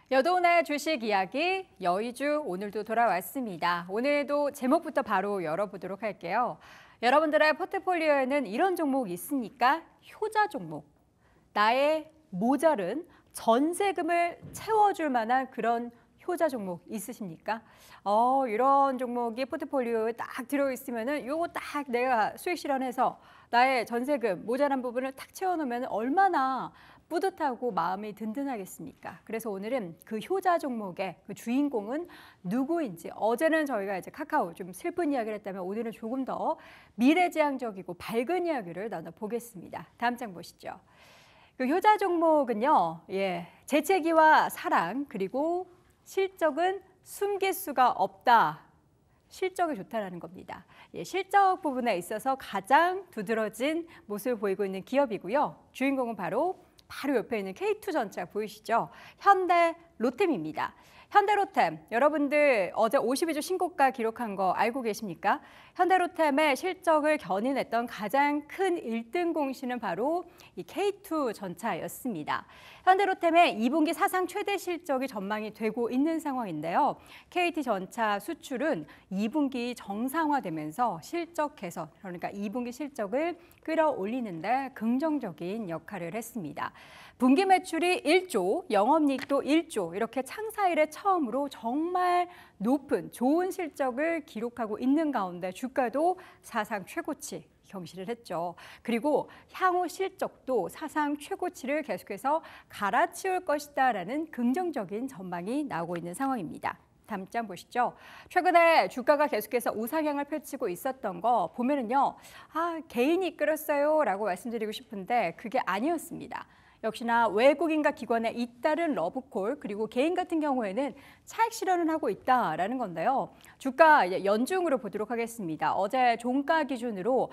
여도은의 주식 이야기 여의주 오늘도 돌아왔습니다. 오늘도 제목부터 바로 열어보도록 할게요. 여러분들의 포트폴리오에는 이런 종목이 있으니까 효자 종목. 나의 모자른 전세금을 채워줄 만한 그런 효자 종목 있으십니까? 이런 종목이 포트폴리오에 딱 들어있으면은 요거 딱 내가 수익 실현해서 나의 전세금 모자란 부분을 탁 채워놓으면 얼마나 뿌듯하고 마음이 든든하겠습니까? 그래서 오늘은 그 효자 종목의 그 주인공은 누구인지, 어제는 저희가 이제 카카오 좀 슬픈 이야기를 했다면 오늘은 조금 더 미래지향적이고 밝은 이야기를 나눠보겠습니다. 다음 장 보시죠. 그 효자 종목은요, 재채기와 사랑 그리고 실적은 숨길 수가 없다. 실적이 좋다라는 겁니다. 실적 부분에 있어서 가장 두드러진 모습을 보이고 있는 기업이고요. 주인공은 바로 옆에 있는 K2전차 보이시죠? 현대 로템입니다. 현대로템, 여러분들 어제 52주 신고가 기록한 거 알고 계십니까? 현대로템의 실적을 견인했던 가장 큰 1등 공신은 바로 이 K2 전차였습니다. 현대로템의 2분기 사상 최대 실적이 전망이 되고 있는 상황인데요. KT 전차 수출은 2분기 정상화되면서 실적 개선, 그러니까 2분기 실적을 끌어올리는데 긍정적인 역할을 했습니다. 분기 매출이 1조, 영업이익도 1조, 이렇게 창사 이래 처음으로 정말 높은 좋은 실적을 기록하고 있는 가운데 주가도 사상 최고치 경신을 했죠. 그리고 향후 실적도 사상 최고치를 계속해서 갈아치울 것이다라는 긍정적인 전망이 나오고 있는 상황입니다. 다음 장 보시죠. 최근에 주가가 계속해서 우상향을 펼치고 있었던 거 보면은요. 개인이 이끌었어요 라고 말씀드리고 싶은데 그게 아니었습니다. 역시나 외국인과 기관의 잇따른 러브콜 그리고 개인 같은 경우에는 차익 실현을 하고 있다라는 건데요. 주가 연중으로 보도록 하겠습니다. 어제 종가 기준으로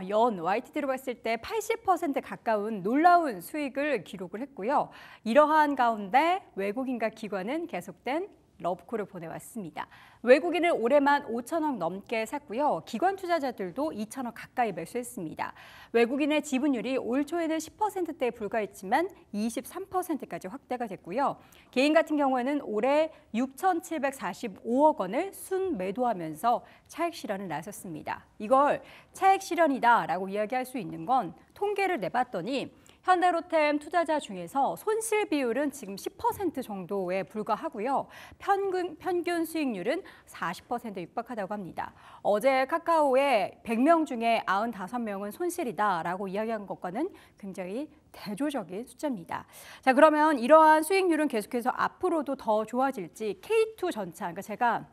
연 YTD로 봤을 때 80% 가까운 놀라운 수익을 기록을 했고요. 이러한 가운데 외국인과 기관은 계속된 러브콜을 보내왔습니다. 외국인은 올해만 5천억 넘게 샀고요. 기관 투자자들도 2천억 가까이 매수했습니다. 외국인의 지분율이 올 초에는 10%대에 불과했지만 23%까지 확대가 됐고요. 개인 같은 경우에는 올해 6,745억 원을 순매도하면서 차익 실현을 나섰습니다. 이걸 차익 실현이다라고 이야기할 수 있는 건 통계를 내봤더니 현대로템 투자자 중에서 손실 비율은 지금 10% 정도에 불과하고요. 평균 수익률은 40%에 육박하다고 합니다. 어제 카카오의 100명 중에 95명은 손실이다라고 이야기한 것과는 굉장히 대조적인 숫자입니다. 자, 그러면 이러한 수익률은 계속해서 앞으로도 더 좋아질지 K2 전차, 그러니까 제가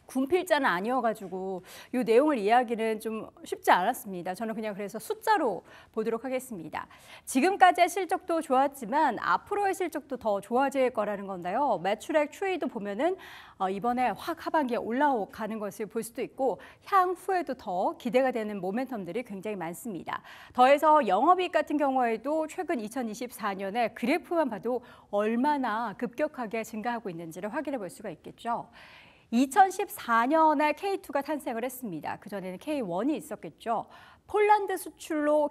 군필자는 아니어가지고 이 내용을 이야기는 좀 쉽지 않았습니다. 저는 그냥 그래서 숫자로 보도록 하겠습니다. 지금까지의 실적도 좋았지만 앞으로의 실적도 더 좋아질 거라는 건데요. 매출액 추이도 보면은 이번에 확 하반기에 올라가는 것을 볼 수도 있고 향후에도 더 기대가 되는 모멘텀들이 굉장히 많습니다. 더해서 영업이익 같은 경우에도 최근 2024년에 그래프만 봐도 얼마나 급격하게 증가하고 있는지를 확인해 볼 수가 있겠죠. 2014년에 K2가 탄생을 했습니다. 그전에는 K1이 있었겠죠. 폴란드 수출로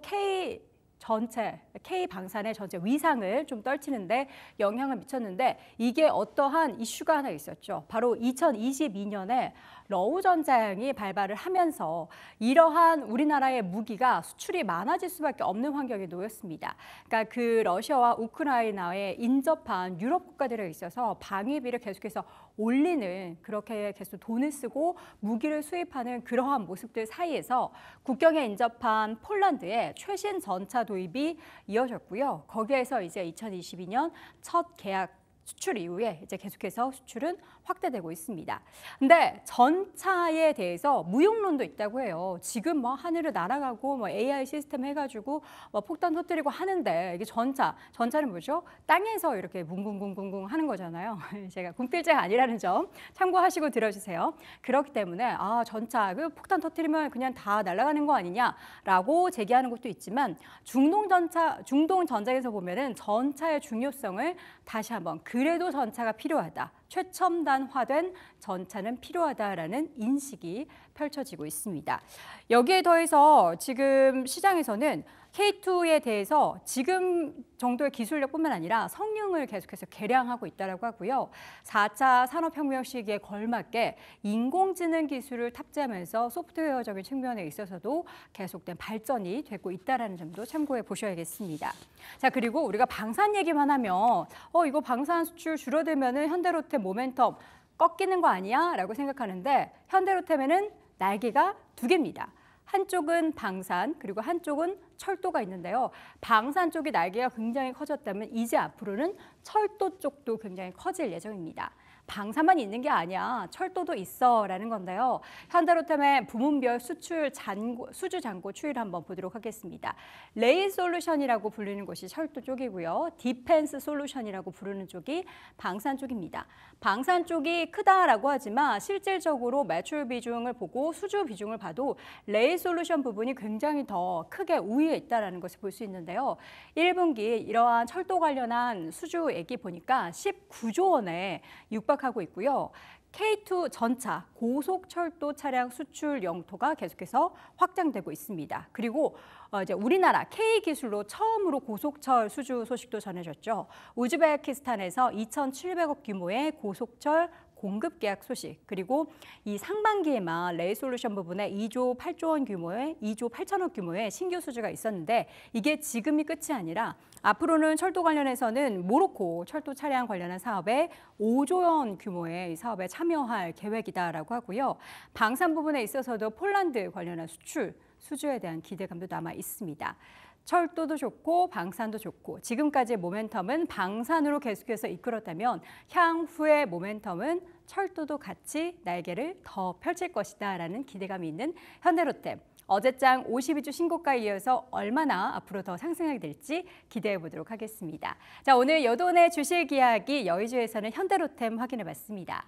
K방산의 전체 위상을 좀 떨치는데 영향을 미쳤는데 이게 어떠한 이슈가 하나 있었죠. 바로 2022년에 러우전장이 발발을 하면서 이러한 우리나라의 무기가 수출이 많아질 수밖에 없는 환경에 놓였습니다. 그러니까 그 러시아와 우크라이나에 인접한 유럽 국가들에 있어서 방위비를 계속해서 올리는, 그렇게 계속 돈을 쓰고 무기를 수입하는 그러한 모습들 사이에서 국경에 인접한 폴란드의 최신 전차 도입이 이어졌고요. 거기에서 이제 2022년 첫 계약 수출 이후에 이제 계속해서 수출은 확대되고 있습니다. 근데 전차에 대해서 무용론도 있다고 해요. 지금 뭐 하늘을 날아가고 뭐 AI 시스템 해가지고 뭐 폭탄 터뜨리고 하는데 이게 전차는 뭐죠? 땅에서 이렇게 뭉궁궁궁궁 하는 거잖아요. 제가 군필자가 아니라는 점 참고하시고 들어주세요. 그렇기 때문에 전차 그 폭탄 터뜨리면 그냥 다 날아가는 거 아니냐라고 제기하는 것도 있지만 중동 전장에서 보면은 전차의 중요성을 다시 한번 그래도 전차가 필요하다. 최첨단화된 전차는 필요하다라는 인식이 펼쳐지고 있습니다. 여기에 더해서 지금 시장에서는 K2에 대해서 지금 정도의 기술력뿐만 아니라 성능을 계속해서 개량하고 있다고 하고요. 4차 산업혁명 시기에 걸맞게 인공지능 기술을 탑재하면서 소프트웨어적인 측면에 있어서도 계속된 발전이 되고 있다는 점도 참고해 보셔야겠습니다. 자, 그리고 우리가 방산 얘기만 하면 이거 방산 수출 줄어들면은 현대로템 모멘텀 꺾이는 거 아니야? 라고 생각하는데 현대로템에는 날개가 두 개입니다. 한쪽은 방산, 그리고 한쪽은 철도가 있는데요. 방산 쪽이 날개가 굉장히 커졌다면 이제 앞으로는 철도 쪽도 굉장히 커질 예정입니다. 방산만 있는 게 아니야, 철도도 있어라는 건데요. 현대로템의 부문별 수주 잔고 추이를 한번 보도록 하겠습니다. 레일 솔루션이라고 불리는 곳이 철도 쪽이고요. 디펜스 솔루션이라고 부르는 쪽이 방산 쪽입니다. 방산 쪽이 크다라고 하지만 실질적으로 매출 비중을 보고 수주 비중을 봐도 레일 솔루션 부분이 굉장히 더 크게 우위에 있다는 것을 볼 수 있는데요. 1분기 이러한 철도 관련한 수주액이 보니까 19조 원에 육박하고 있고요. K2 전차, 고속철도 차량 수출 영토가 계속해서 확장되고 있습니다. 그리고 이제 우리나라 K 기술로 처음으로 고속철 수주 소식도 전해졌죠. 우즈베키스탄에서 2,700억 규모의 고속철 공급 계약 소식, 그리고 이 상반기에만 레이솔루션 부분에 2조 8조 원 규모의 2조 8천억 규모의 신규 수주가 있었는데 이게 지금이 끝이 아니라 앞으로는 철도 관련해서는 모로코 철도 차량 관련한 사업에 5조 원 규모의 사업에 참여할 계획이다라고 하고요. 방산 부분에 있어서도 폴란드 관련한 수주에 대한 기대감도 남아 있습니다. 철도도 좋고 방산도 좋고 지금까지의 모멘텀은 방산으로 계속해서 이끌었다면 향후의 모멘텀은 철도도 같이 날개를 더 펼칠 것이다라는 기대감이 있는 현대로템. 어제장 52주 신고가에 이어서 얼마나 앞으로 더 상승하게 될지 기대해 보도록 하겠습니다. 자, 오늘 여돈의 주식 이야기 여의주에서는 현대로템 확인해 봤습니다.